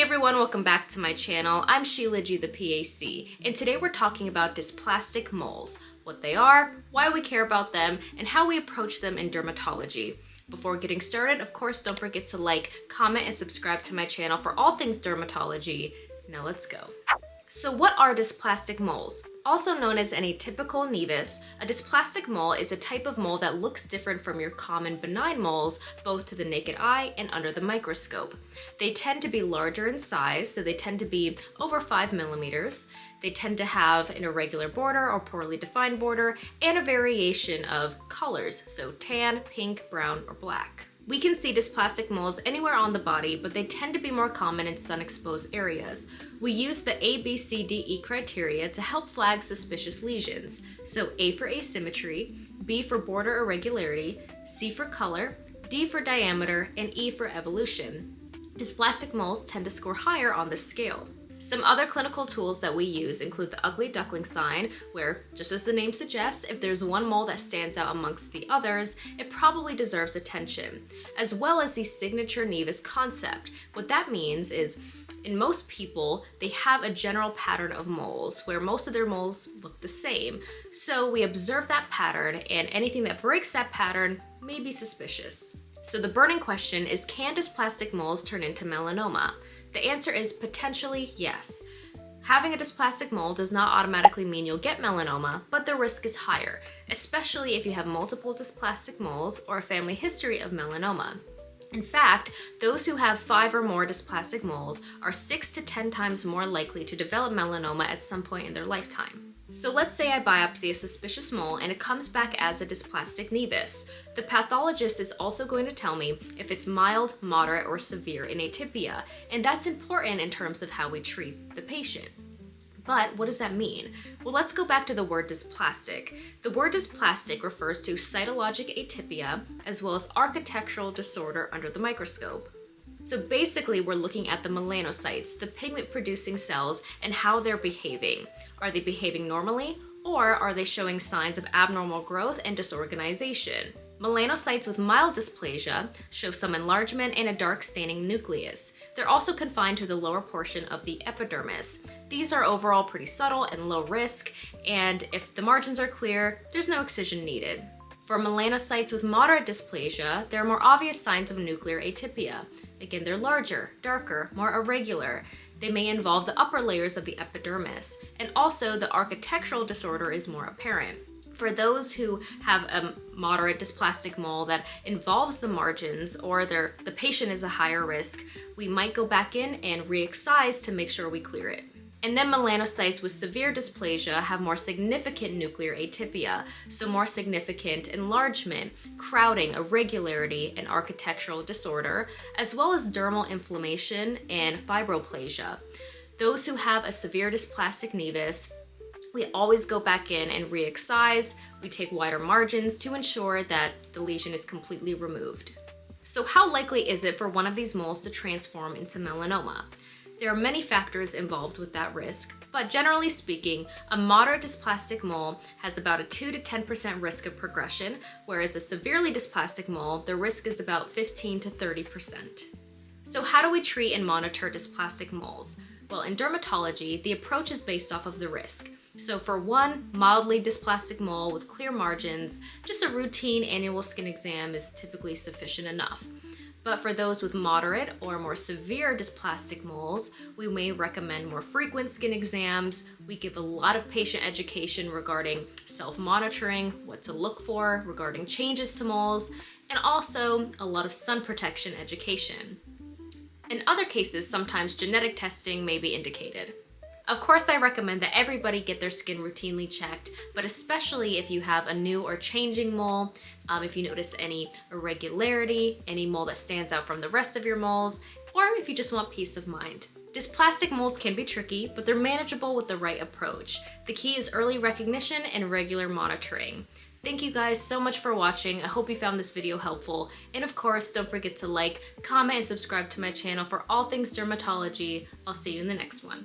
everyone, welcome back to my channel. I'm Sheila G, the PAC, and today we're talking about dysplastic moles, what they are, why we care about them, and how we approach them in dermatology. Before getting started, of course, don't forget to like, comment, and subscribe to my channel for all things dermatology. Now let's go. So what are dysplastic moles? Also known as an atypical nevus, a dysplastic mole is a type of mole that looks different from your common benign moles, both to the naked eye and under the microscope. They tend to be larger in size, so they tend to be over 5 millimeters. They tend to have an irregular border or poorly defined border, and a variation of colors, so tan, pink, brown, or black. We can see dysplastic moles anywhere on the body, but they tend to be more common in sun-exposed areas. We use the ABCDE criteria to help flag suspicious lesions. So A for asymmetry, B for border irregularity, C for color, D for diameter, and E for evolution. Dysplastic moles tend to score higher on this scale. Some other clinical tools that we use include the ugly duckling sign, where, just as the name suggests, if there's one mole that stands out amongst the others, it probably deserves attention, as well as the signature nevus concept. What that means is, in most people, they have a general pattern of moles, where most of their moles look the same. So we observe that pattern, and anything that breaks that pattern may be suspicious. So the burning question is, can dysplastic moles turn into melanoma? The answer is potentially yes. Having a dysplastic mole does not automatically mean you'll get melanoma, but the risk is higher, especially if you have multiple dysplastic moles or a family history of melanoma. In fact, those who have 5 or more dysplastic moles are 6 to 10 times more likely to develop melanoma at some point in their lifetime. So let's say I biopsy a suspicious mole and it comes back as a dysplastic nevus. The pathologist is also going to tell me if it's mild, moderate, or severe in atypia, and that's important in terms of how we treat the patient. But what does that mean? Well, let's go back to the word dysplastic. The word dysplastic refers to cytologic atypia as well as architectural disorder under the microscope. So basically, we're looking at the melanocytes, the pigment-producing cells, and how they're behaving. Are they behaving normally, or are they showing signs of abnormal growth and disorganization? Melanocytes with mild dysplasia show some enlargement and a dark staining nucleus. They're also confined to the lower portion of the epidermis. These are overall pretty subtle and low risk, and if the margins are clear, there's no excision needed. For melanocytes with moderate dysplasia, there are more obvious signs of nuclear atypia. Again, they're larger, darker, more irregular. They may involve the upper layers of the epidermis, and also the architectural disorder is more apparent. For those who have a moderate dysplastic mole that involves the margins or the patient is a higher risk, we might go back in and re-excise to make sure we clear it. And then melanocytes with severe dysplasia have more significant nuclear atypia, so more significant enlargement, crowding, irregularity, and architectural disorder, as well as dermal inflammation and fibroplasia. Those who have a severe dysplastic nevus, we always go back in and re-excise. We take wider margins to ensure that the lesion is completely removed. So how likely is it for one of these moles to transform into melanoma? There are many factors involved with that risk, but generally speaking, a moderate dysplastic mole has about a 2 to 10% risk of progression, whereas a severely dysplastic mole, the risk is about 15 to 30%. So how do we treat and monitor dysplastic moles? Well, in dermatology, the approach is based off of the risk. So for one mildly dysplastic mole with clear margins, just a routine annual skin exam is typically sufficient enough. But for those with moderate or more severe dysplastic moles, we may recommend more frequent skin exams. We give a lot of patient education regarding self-monitoring, what to look for regarding changes to moles, and also a lot of sun protection education. In other cases, sometimes genetic testing may be indicated. Of course, I recommend that everybody get their skin routinely checked, but especially if you have a new or changing mole, if you notice any irregularity, any mole that stands out from the rest of your moles, or if you just want peace of mind. Dysplastic moles can be tricky, but they're manageable with the right approach. The key is early recognition and regular monitoring. Thank you guys so much for watching. I hope you found this video helpful. And of course, don't forget to like, comment, and subscribe to my channel for all things dermatology. I'll see you in the next one.